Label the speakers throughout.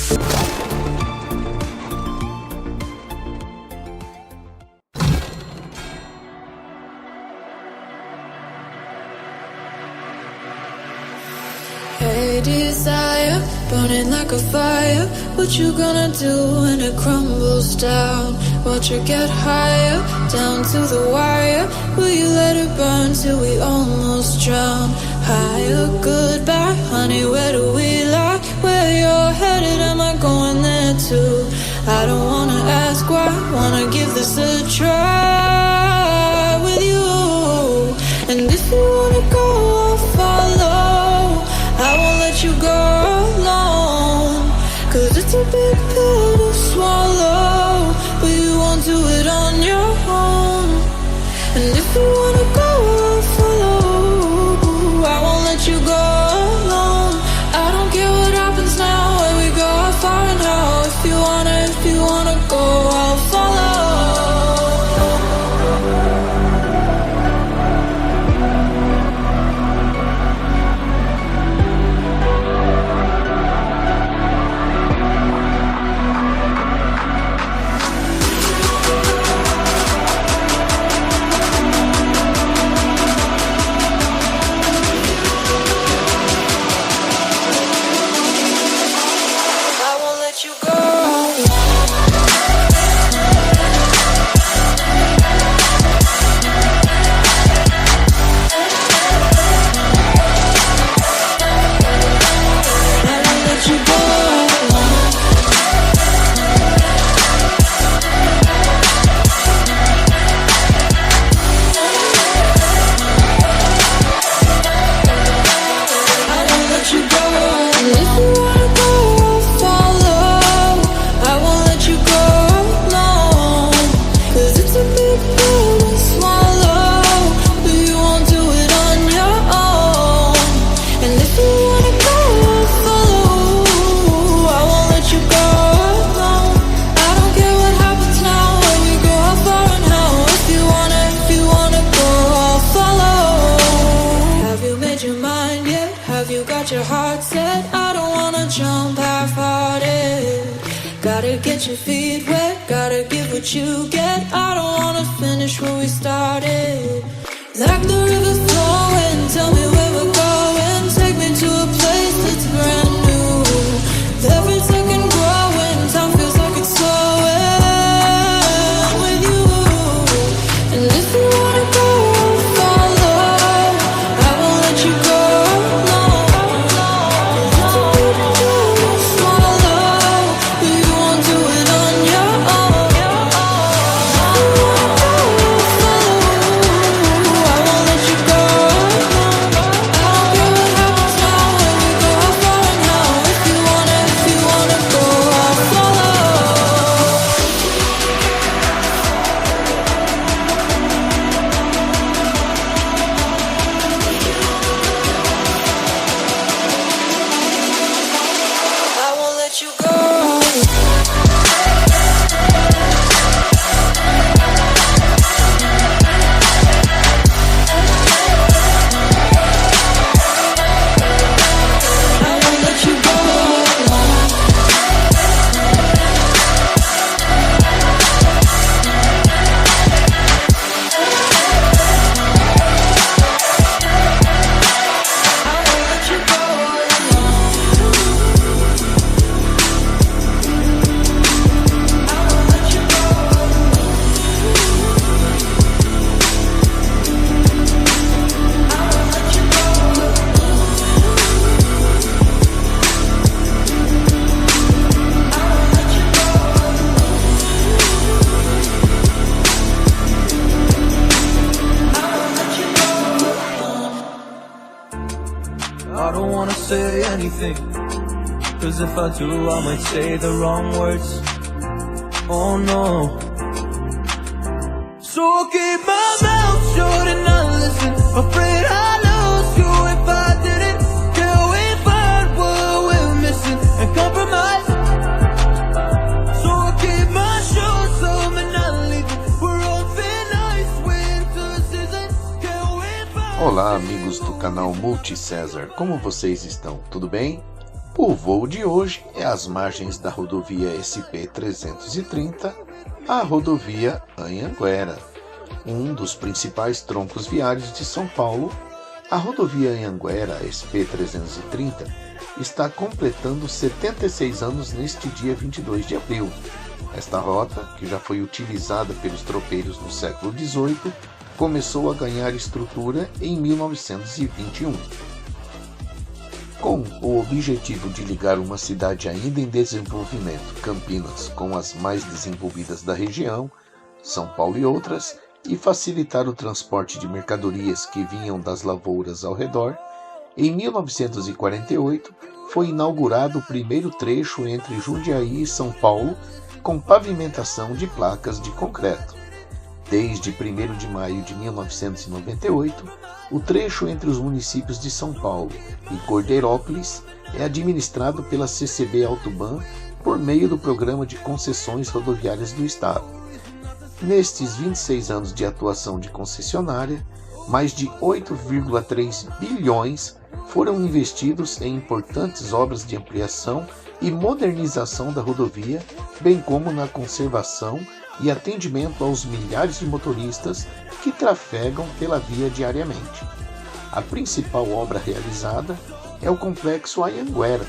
Speaker 1: Hey desire, burning like a fire. What you gonna do when it crumbles down? Watch it get higher, down to the wire. Will you let it burn till we almost drown? Higher, goodbye, honey, where do we lie? Where you're headed, am I going there too? I don't wanna ask why, wanna give this a try with you. And if you wanna go, I'll follow. I won't let you go alone, 'cause it's a big pill to swallow, but you won't do it on your own. And if you wanna go, I'll follow. I won't let you go alone. I don't care what happens now, where we go, how far and how. If you wanna go, I'll follow. Your heart set, I don't wanna jump half-hearted. Gotta get your feet wet, gotta give what you get. I don't wanna finish where we started. Like the river flowing, tell me where we're going. Take me to a place that's brand new. Every second growing, time feels like it's slowing with you. And if you wanna go, I'll follow. I won't let you go.
Speaker 2: I don't wanna say anything, 'cause if I do I might say the wrong words. Oh no. So I'll keep my mouth shut and not listen. Afraid I lose you if I didn't. Till we find what we're missing and compromise. So I'll keep my shoes on and not leaving. We're on thin ice, winter season. Till we find.
Speaker 3: Olá, amigos do canal Multi César, como vocês estão? Tudo bem? O voo de hoje é às margens da rodovia SP-330, a rodovia Anhanguera, um dos principais troncos viários de São Paulo. A rodovia Anhanguera SP-330 está completando 76 anos neste dia 22 de abril. Esta rota, que já foi utilizada pelos tropeiros no século XVIII, começou a ganhar estrutura em 1921. Com o objetivo de ligar uma cidade ainda em desenvolvimento, Campinas, com as mais desenvolvidas da região, São Paulo e outras, e facilitar o transporte de mercadorias que vinham das lavouras ao redor, em 1948 foi inaugurado o primeiro trecho entre Jundiaí e São Paulo, com pavimentação de placas de concreto. Desde 1º de maio de 1998, o trecho entre os municípios de São Paulo e Cordeirópolis é administrado pela CCB Autoban por meio do Programa de Concessões Rodoviárias do Estado. Nestes 26 anos de atuação de concessionária, mais de 8,3 bilhões foram investidos em importantes obras de ampliação e modernização da rodovia, bem como na conservação e atendimento aos milhares de motoristas que trafegam pela via diariamente. A principal obra realizada é o Complexo Anhanguera.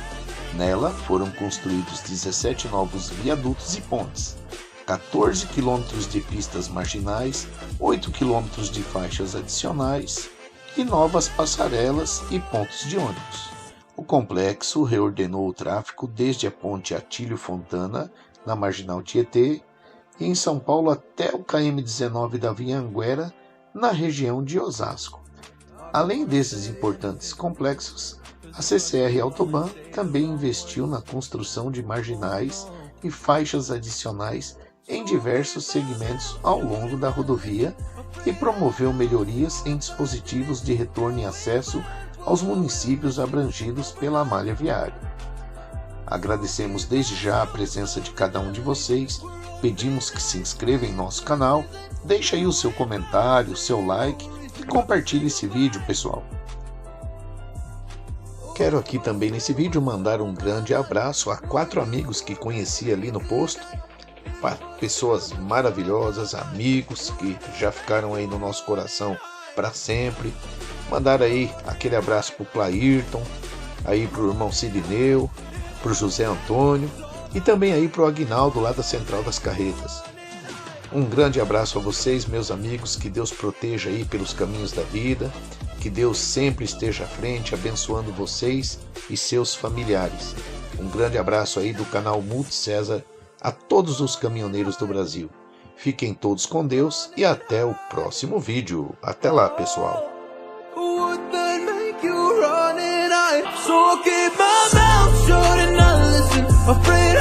Speaker 3: Nela foram construídos 17 novos viadutos e pontes, 14 quilômetros de pistas marginais, 8 quilômetros de faixas adicionais e novas passarelas e pontos de ônibus. O complexo reordenou o tráfego desde a ponte Atílio Fontana, na Marginal Tietê, e em São Paulo até o km-19 da Via Anhanguera, na região de Osasco. Além desses importantes complexos, a CCR Autoban também investiu na construção de marginais e faixas adicionais em diversos segmentos ao longo da rodovia e promoveu melhorias em dispositivos de retorno e acesso aos municípios abrangidos pela malha viária. Agradecemos desde já a presença de cada um de vocês, pedimos que se inscreva em nosso canal, deixe aí o seu comentário, o seu like e compartilhe esse vídeo, pessoal. Quero aqui também nesse vídeo mandar um grande abraço a 4 amigos que conheci ali no posto, pessoas maravilhosas, amigos que já ficaram aí no nosso coração para sempre. Mandar aí aquele abraço pro Clairton, aí pro irmão Sidneu, pro José Antônio e também aí pro Aguinaldo lá da Central das Carretas. Um grande abraço a vocês, meus amigos, que Deus proteja aí pelos caminhos da vida, que Deus sempre esteja à frente, abençoando vocês e seus familiares. Um grande abraço aí do canal Multi César a todos os caminhoneiros do Brasil. Fiquem todos com Deus e até o próximo vídeo. Até lá, pessoal.
Speaker 2: So keep my mouth shut and not listen. Afraid